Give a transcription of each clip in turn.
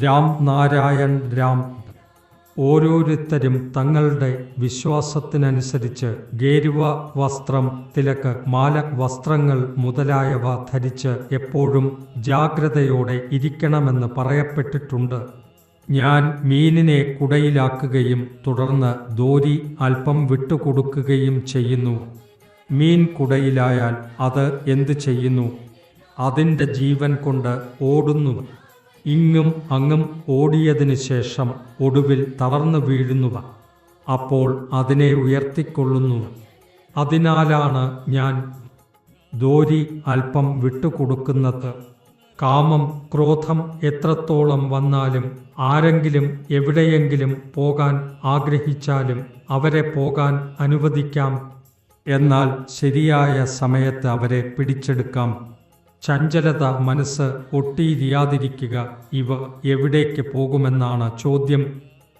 രാം നാരായൺ രാം. ഓരോരുത്തരും തങ്ങളുടെ വിശ്വാസത്തിനനുസരിച്ച് ഗേരുവ വസ്ത്രം, തിലക്, മാല, വസ്ത്രങ്ങൾ മുതലായവ ധരിച്ച് എപ്പോഴും ജാഗ്രതയോടെ ഇരിക്കണമെന്ന് പറയപ്പെട്ടിട്ടുണ്ട്. ഞാൻ മീനിനെ കുടയിലാക്കുകയും തുടർന്ന് ദോരി അല്പം വിട്ടുകൊടുക്കുകയും ചെയ്യുന്നു. മീൻ കുടയിലായാൽ അത് എന്തു ചെയ്യുന്നു? അതിൻ്റെ ജീവൻ കൊണ്ട് ഓടുന്നു. ഇങ്ങും അങ്ങും ഓടിയതിനു ശേഷം ഒടുവിൽ തളർന്നു വീഴുന്നു. അപ്പോൾ അതിനെ ഉയർത്തിക്കൊള്ളുന്നു. അതിനാലാണ് ഞാൻ ദോരി അല്പം വിട്ടുകൊടുക്കുന്നത്. കാമം, ക്രോധം എത്രത്തോളം വന്നാലും ആരെങ്കിലും എവിടെയെങ്കിലും പോകാൻ ആഗ്രഹിച്ചാലും അവരെ പോകാൻ അനുവദിക്കാം. എന്നാൽ ശരിയായ സമയത്ത് അവരെ പിടിച്ചെടുക്കാം. ചഞ്ചലത, മനസ്സ് ഒട്ടിയിരിയാതിരിക്കുക, ഇവ എവിടേക്ക് പോകുമെന്നാണ് ചോദ്യം.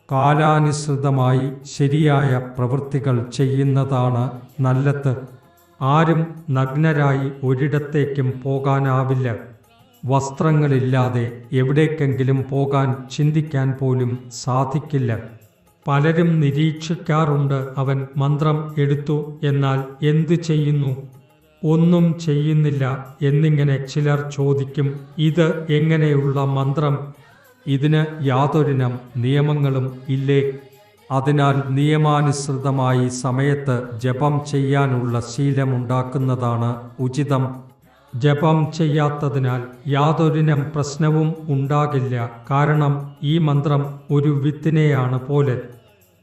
കാലാനുസൃതമായി ശരിയായ പ്രവൃത്തികൾ ചെയ്യുന്നതാണ് നല്ലത്. ആരും നഗ്നരായി ഒരിടത്തേക്കും പോകാനാവില്ല. വസ്ത്രങ്ങളില്ലാതെ എവിടേക്കെങ്കിലും പോകാൻ ചിന്തിക്കാൻ പോലും സാധിക്കില്ല. പലരും നിരീക്ഷിക്കാറുണ്ട്, അവൻ മന്ത്രം എടുത്തു, എന്നാൽ എന്തു ചെയ്യുന്നു? ഒന്നും ചെയ്യുന്നില്ല എന്നിങ്ങനെ ചിലർ ചോദിക്കും. ഇത് എങ്ങനെയുള്ള മന്ത്രം? ഇതിന് യാതൊരുനം നിയമങ്ങളും ഇല്ലേ? അതിനാൽ നിയമാനുസൃതമായി സമയത്ത് ജപം ചെയ്യാനുള്ള ശീലമുണ്ടാക്കുന്നതാണ് ഉചിതം. ജപം ചെയ്യാത്തതിനാൽ യാതൊരുനം പ്രശ്നവും ഉണ്ടാകില്ല. കാരണം ഈ മന്ത്രം ഒരു വിത്തിനെയാണ് പോലെ.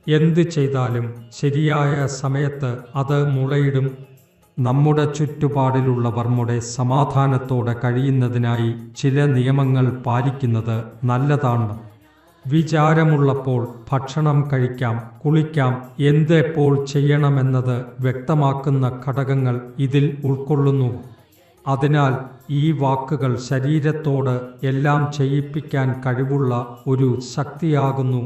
എന്ത് ചെയ്താലും ശരിയായ സമയത്ത് അത് മുളയിടും. നമ്മുടെ ചുറ്റുപാടിലുള്ളവർ സമാധാനത്തോടെ കഴിയുന്നതിനായി ചില നിയമങ്ങൾ പാലിക്കുന്നത് നല്ലതാണ്. വിചാരമുള്ളപ്പോൾ ഭക്ഷണം കഴിക്കാം, കുളിക്കാം, എന്ത് എപ്പോൾ ചെയ്യണമെന്നത് വ്യക്തമാക്കുന്ന ഘടകങ്ങൾ ഇതിൽ ഉൾക്കൊള്ളുന്നു. അതിനാൽ ഈ വാക്കുകൾ ശരീരത്തോട് എല്ലാം ചെയ്യിപ്പിക്കാൻ കഴിവുള്ള ഒരു ശക്തിയാകുന്നു.